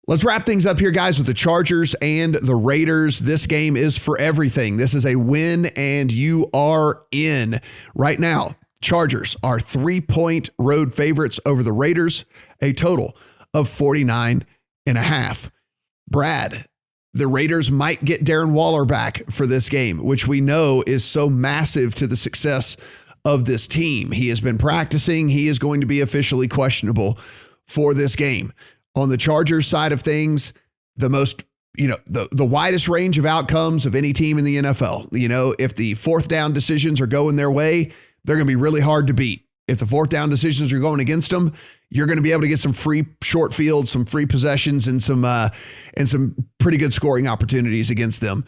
Let's wrap things up here, guys, with the Chargers and the Raiders. This game is for everything. This is a win, and you are in. Right now, Chargers are 3-point road favorites over the Raiders, a total of 49.5. Brad, the Raiders might get Darren Waller back for this game, which we know is so massive to the success of this team. He has been practicing. He is going to be officially questionable for this game. On the Chargers side of things, the most, the widest range of outcomes of any team in the NFL. If the fourth down decisions are going their way, they're going to be really hard to beat. If the fourth down decisions are going against them, you're going to be able to get some free short fields, some free possessions, and some pretty good scoring opportunities against them.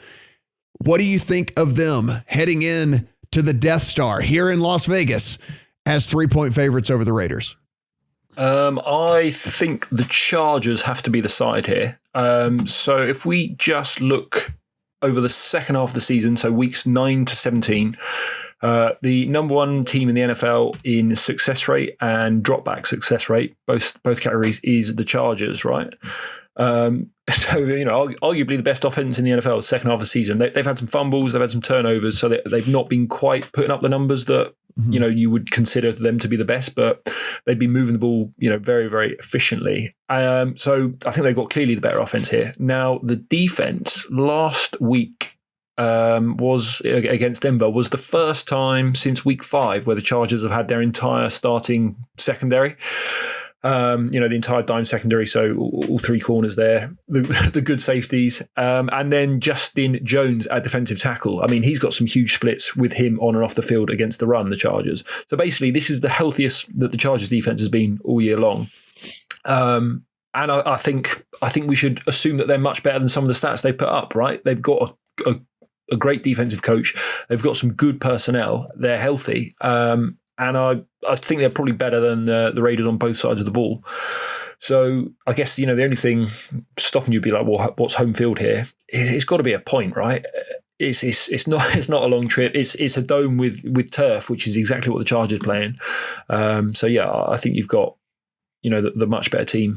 What do you think of them heading in to the Death Star here in Las Vegas as 3-point favorites over the Raiders? I think the Chargers have to be the side here. So if we just look over the second half of the season, so weeks 9 to 17, the number one team in the NFL in success rate and drop back success rate, both categories, is the Chargers, right? So, arguably the best offense in the NFL second half of the season. They've had some fumbles, they've had some turnovers, so they've not been quite putting up the numbers that you would consider them to be the best, but they've been moving the ball, very, very efficiently. So I think they've got clearly the better offense here. Now, the defense last week was against Denver was the first time since week 5 where the Chargers have had their entire starting secondary. The entire dime secondary, so all three corners there, the good safeties, and then Justin Jones at defensive tackle. I mean, he's got some huge splits with him on and off the field against the run, the Chargers. So basically, this is the healthiest that the Chargers defense has been all year long. And I think we should assume that they're much better than some of the stats they put up, right? They've got a great defensive coach. They've got some good personnel. They're healthy. And I think they're probably better than the Raiders on both sides of the ball. So I guess, the only thing stopping you would be like, well, what's home field here? It's got to be a point, right? It's not a long trip. It's a dome with turf, which is exactly what the Chargers playing. So yeah, I think you've got, the much better team,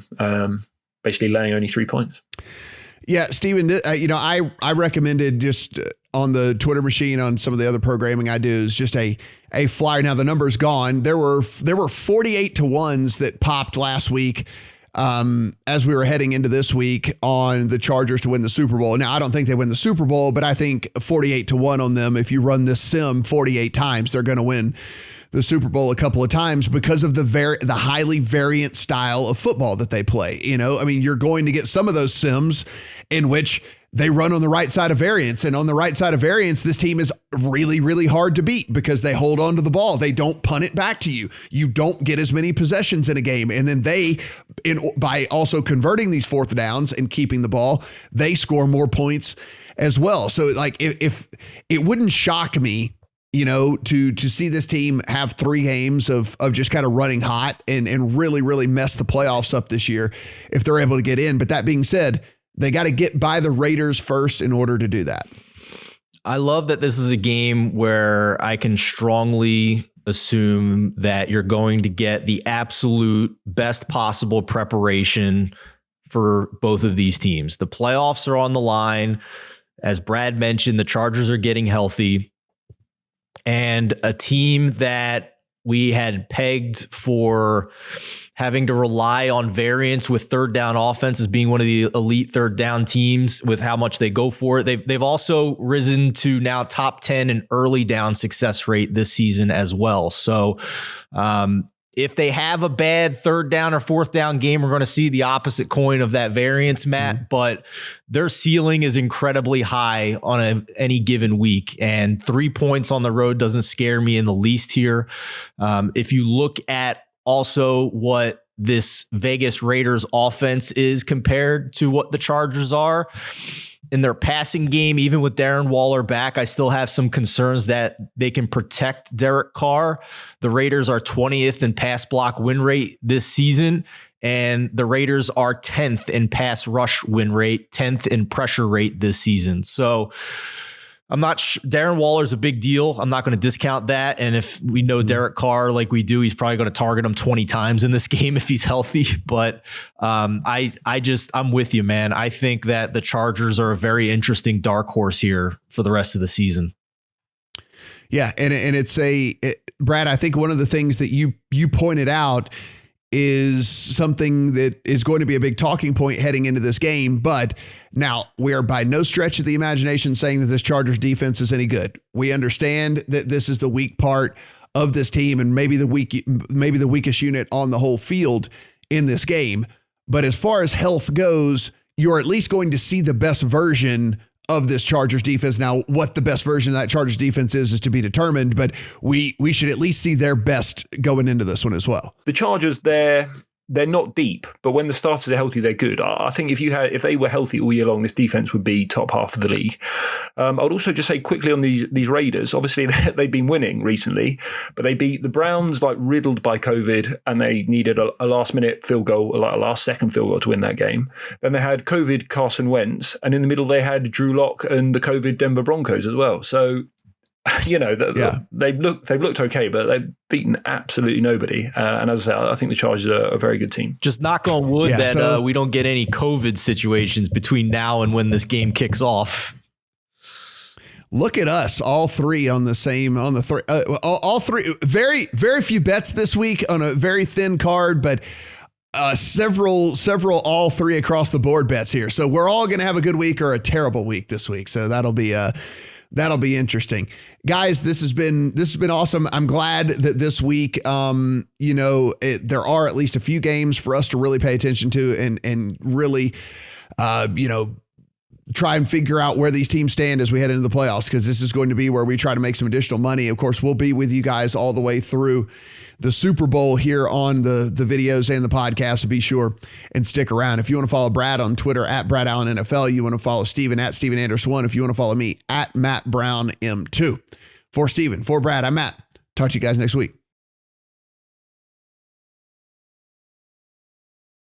basically laying only 3 points. Yeah, Steven, I recommended just on the Twitter machine on some of the other programming I do is just a flyer. Now the number's gone. There were 48 to 1s that popped last week as we were heading into this week on the Chargers to win the Super Bowl. Now I don't think they win the Super Bowl, but I think 48 to 1 on them. If you run this sim 48 times, they're going to win the Super Bowl a couple of times because of the highly variant style of football that they play. You're going to get some of those sims in which they run on the right side of variance, and on the right side of variance, this team is really, really hard to beat because they hold on to the ball. They don't punt it back to you. You don't get as many possessions in a game. And then by also converting these fourth downs and keeping the ball, they score more points as well. So like if it wouldn't shock me, to see this team have 3 games of just kind of running hot and really, really mess the playoffs up this year if they're able to get in. But that being said, they got to get by the Raiders first in order to do that. I love that this is a game where I can strongly assume that you're going to get the absolute best possible preparation for both of these teams. The playoffs are on the line. As Brad mentioned, the Chargers are getting healthy. And a team that we had pegged for having to rely on variance with third down offense as being one of the elite third down teams with how much they go for it. They've also risen to now top 10 in early down success rate this season as well. So if they have a bad third down or fourth down game, we're going to see the opposite coin of that variance, Matt. But their ceiling is incredibly high on any given week. And 3 points on the road doesn't scare me in the least here. If you look at also what this Vegas Raiders offense is compared to what the Chargers are, in their passing game, even with Darren Waller back, I still have some concerns that they can protect Derek Carr. The Raiders are 20th in pass block win rate this season, and the Raiders are 10th in pass rush win rate, 10th in pressure rate this season. So I'm not Darren Waller's a big deal. I'm not going to discount that. And if we know Derek Carr like we do, he's probably going to target him 20 times in this game if he's healthy. But I'm with you, man. I think that the Chargers are a very interesting dark horse here for the rest of the season. Yeah. And it's Brad, I think one of the things that you pointed out is something that is going to be a big talking point heading into this game. But now we are by no stretch of the imagination saying that this Chargers defense is any good. We understand that this is the weak part of this team and maybe the weakest unit on the whole field in this game. But as far as health goes, you're at least going to see the best version of this Chargers defense. Now, what the best version of that Chargers defense is to be determined, but we should at least see their best going into this one as well. The Chargers, they're not deep, but when the starters are healthy, they're good. I think if they were healthy all year long, this defense would be top half of the league. I would also just say quickly on these Raiders, obviously they've been winning recently, but they beat the Browns like riddled by COVID, and they needed a last minute field goal, like a last second field goal to win that game. Then they had COVID Carson Wentz, and in the middle they had Drew Lock and the COVID Denver Broncos as well. So they've looked okay, but they've beaten absolutely nobody. And as I say, I think the Chargers are a very good team. Just knock on wood that we don't get any COVID situations between now and when this game kicks off. Look at us, all three all three. Very, very few bets this week on a very thin card, but several all three across the board bets here. So we're all going to have a good week or a terrible week this week. So that'll be interesting. Guys, this has been awesome. I'm glad that this week, there are at least a few games for us to really pay attention to and really, try and figure out where these teams stand as we head into the playoffs, because this is going to be where we try to make some additional money. Of course, we'll be with you guys all the way through the Super Bowl here on the videos and the podcast, so be sure and stick around. If you want to follow Brad on Twitter at Brad Allen NFL, you want to follow Steven at Steven Anderson1. If you want to follow me at Matt Brown M2. For Steven, for Brad, I'm Matt. Talk to you guys next week.